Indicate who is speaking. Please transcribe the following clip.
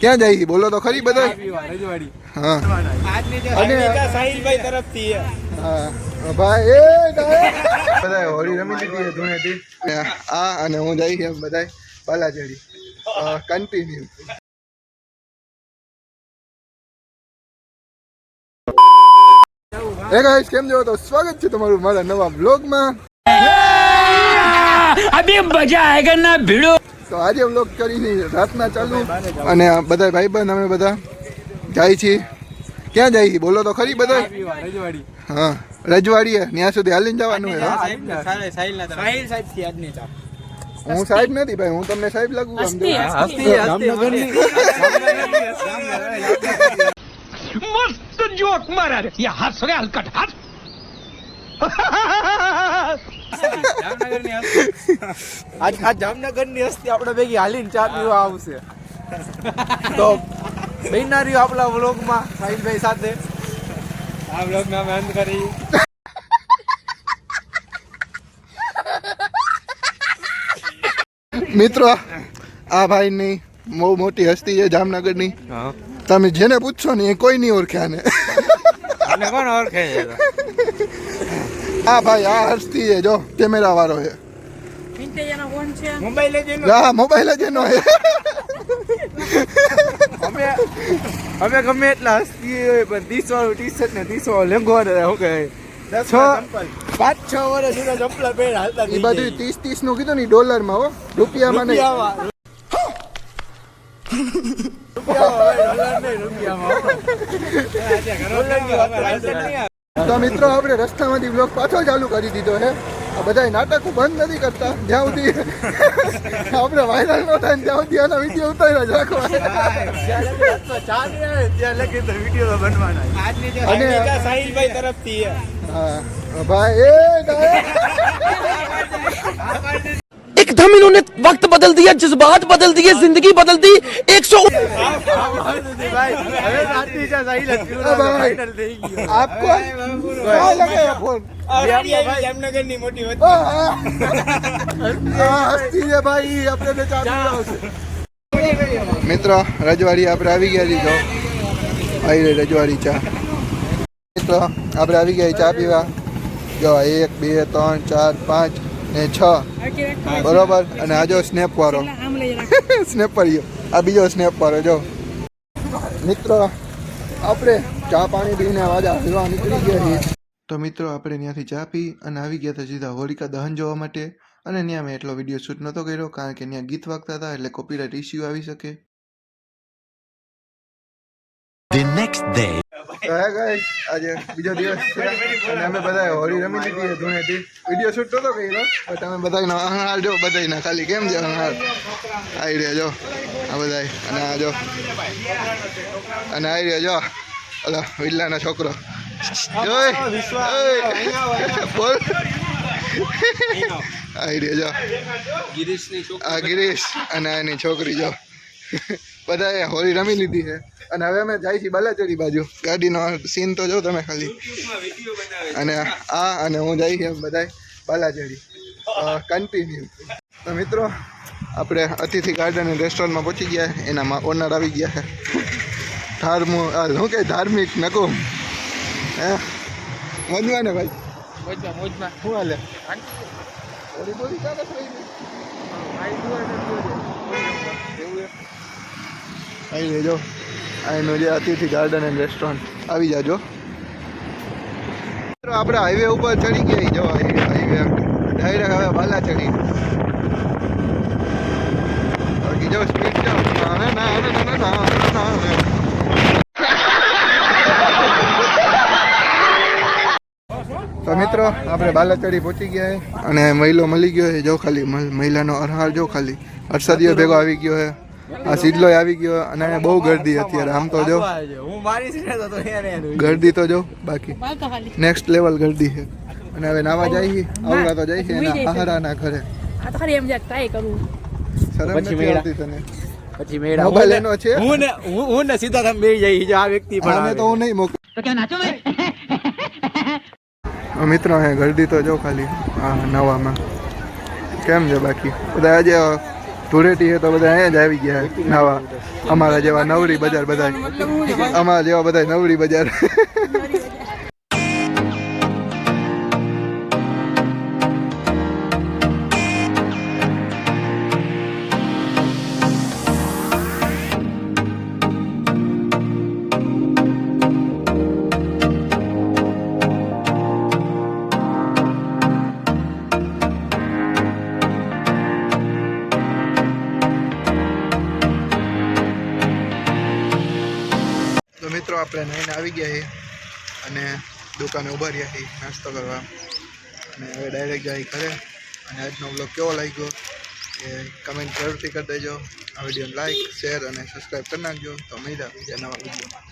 Speaker 1: ક્યાં જાય બોલો તો ખરી બધા. હા અને
Speaker 2: સાહિલભાઈ તરફથી
Speaker 1: હા ભાઈ બધા હોળી રમી લીધી ધૂણેથી. આ અને હું જઈ એમ બધા બાલાચડી કન્ટિન્યુ. હે ગાઈસ, કેમ છો? તો સ્વાગત છે તમારું મારા નવા વ્લોગમાં.
Speaker 3: અભી મજા આયેગા ના ભીડો.
Speaker 1: તો આજે વ્લોગ કરીને રાતના ચાલુ અને બધા ભાઈબંધ અમે બધા જાય છીએ. ક્યાં જાય બોલો તો ખરી બધા. હા રજવાડીએ ત્યાં સુધી હાલીને જવાનું હોય. હું સાહેબ નથી ભાઈ, હું તમને સાહેબ લાગુ.
Speaker 3: મસ્ત જોક મારા રે યા હસ રે હલકટ હસ.
Speaker 2: આજ જામનગર ની હસ્તી આપણે ભેગી હાલીને ચા પીવા આવશે. તો બેનારી આપણા વ્લોગ માં સાહિલભાઈ સાથે આ વ્લોગ માં અમે અંત કરી.
Speaker 1: મિત્રો આ ભાઈની બહુ મોટી હસ્તી છે જામનગરની. તમે જેને પૂછશો ને એ કોઈ નહીં ઓળખે આને.
Speaker 2: કોણ ઓળખે છે?
Speaker 1: આ ભાઈ આ હસ્તી છે, જો કેમેરા વાળો છે.
Speaker 2: Mobile legend.
Speaker 1: હા મોબાઈલ જ એનો છે.
Speaker 2: અમે ગમે એટલા હસ્તી હોય પણ 30 વાળું ટી શર્ટ ને 30 વાળો લેંગો ને શું કહે 5-6 વર્ષ જૂના ચંપલા પહેર હાલતા.
Speaker 1: એ બધું 30 નું કીધું ને ડોલરમાં હો, રૂપિયામાં નહીં. તો મિત્રો આપણે રસ્તામાંથી બ્લોગ પાછો ચાલુ કરી દીધો છે. આ બધા નાટકો બંધ નથી કરતા જ્યાં સુધી આપણે વાયરલ ન થાય ત્યાં સુધી આના વિડીયો ઉતાર્યા જ રાખવા. અને
Speaker 2: સાહિલભાઈ તરફથી
Speaker 1: હા ભાઈ
Speaker 3: एकदम इन्होंने वक्त बदल दिया, जज्बात बदल दिए, जिंदगी बदल दी. 100
Speaker 1: आपको क्या लगा फोन
Speaker 2: જામનગર ની મોટી
Speaker 1: હસ્તી છે ભાઈ આપણે મિત્રો રજવાડી આપણે આવી ગયા છીએ. જો આવી રજવાડી ચા. મિત્રો આપણે આવી ગયા ચા પીવા. જો 1 2 3 4 5 ને 6 બરોબર. અને આ જો સ્નેપ વાળો સ્નેપ પર આ બીજો સ્નેપ વાળો જો. મિત્રો આપણે ચા પાણી પીને વાજા હલવા નીકળી ગયા છીએ. તો મિત્રો આપણે ત્યાંથી ચા પી અને આવી ગયા હતા સીધા હોલિકા દહન જોવા માટે. અને ત્યાં મેં એટલો વિડીયો શૂટ નહોતો કર્યો કારણ કે ત્યાં ગીત વાગતા હતા એટલે કોપીરાઇટ ઇશ્યુ આવી શકે.
Speaker 4: The next day.
Speaker 1: આજે બીજો દિવસ છે અને અમે બધા હોળી રમી લીધી ધૂણેથી. વિડીયો શૂટ નહોતો કર્યો પણ તમે બધાનો અહાર જો બધાના ખાલી કેમ છે અહાર આવી રહ્યા જો આ બધા. અને આ જો અને આવી રહ્યો જો ઓલો વિલ્લાનો છોકરો બોલ આવી રહ્યો જો આ ગિરીશ અને એની છોકરી જો બધાએ હોળી રમી લીધી છે. અને હવે અમે જાય છીએ બાલાચડી બાજુ. ગાડીનો સીન તો જો તમે ખાલી. અને આ અને હું જઈ છીએ બધા બાલાચડી કન્ટિન્યુ. તો મિત્રો આપણે અતિથિ ગાર્ડન એન્ડ રેસ્ટોરન્ટમાં પહોંચી ગયા. એના ઓનર આવી ગયા છે. શું કે ધાર્મિક નકુમ હે મોજમાં ને ભાઈ મોજમાં શું હાલે બોલી બોલી ચાલે આવી લેજો. અહીંનું જે અતિથિ ગાર્ડન એન્ડ રેસ્ટોરન્ટ આવી જાજો. આપણે હાઈવે ઉપર ચડી ગયા. જો હાઈવે ડાયરેક્ટ હવે બાલાચડી. બાકી જો સ્પીડ જાઓ. તો મિત્રો આપણે બાલાચડી પહોંચી ગયા અને મહિલો મળી ગયો છે. જો ખાલી મહિલાનો અરહાર જો ખાલી હર્ષદીઓ ભેગો આવી ગયો છે. આ સિડલો આવી ગયો અને બહુ ગરદી અત્યારે. આમ તો જો ગરદી તો જો બાકી નેક્સ્ટ લેવલ ગરદી છે. અને હવે નાવા જાય આવડા તો જાય છે એના આહારાના ઘરે. શરમ નથી આવતી તને?
Speaker 2: પછી મેળા
Speaker 1: મોબાઈલ એનો છે.
Speaker 2: હું ને સીધા તમે બેસી જાય આ વ્યક્તિ
Speaker 1: પણ તો હું નહીં મોકલું. મિત્રો અહીંયા ગરદી તો જો ખાલી હા નવામાં કેમ છે. બાકી બધા આજે ધૂળેટી છે તો બધા અહીંયા જ આવી ગયા નાવા. અમારા જેવા નવરી બજાર બધા, અમારા જેવા બધા નવરી બજાર. તો મિત્રો આપણે નાઈને આવી ગયા છીએ અને દુકાને ઊભા રહ્યા છીએ નાસ્તો કરવા, અને હવે ડાયરેક્ટ જાય ઘરે. અને આજનો બ્લોગ કેવો લાગ્યો એ કમેન્ટ જરૂરથી કરી દેજો. આ વિડીયોને લાઈક, શેર અને સબસ્ક્રાઈબ કરી નાખજો. તો મળ્યા બીજા નવા વિડીયોમાં.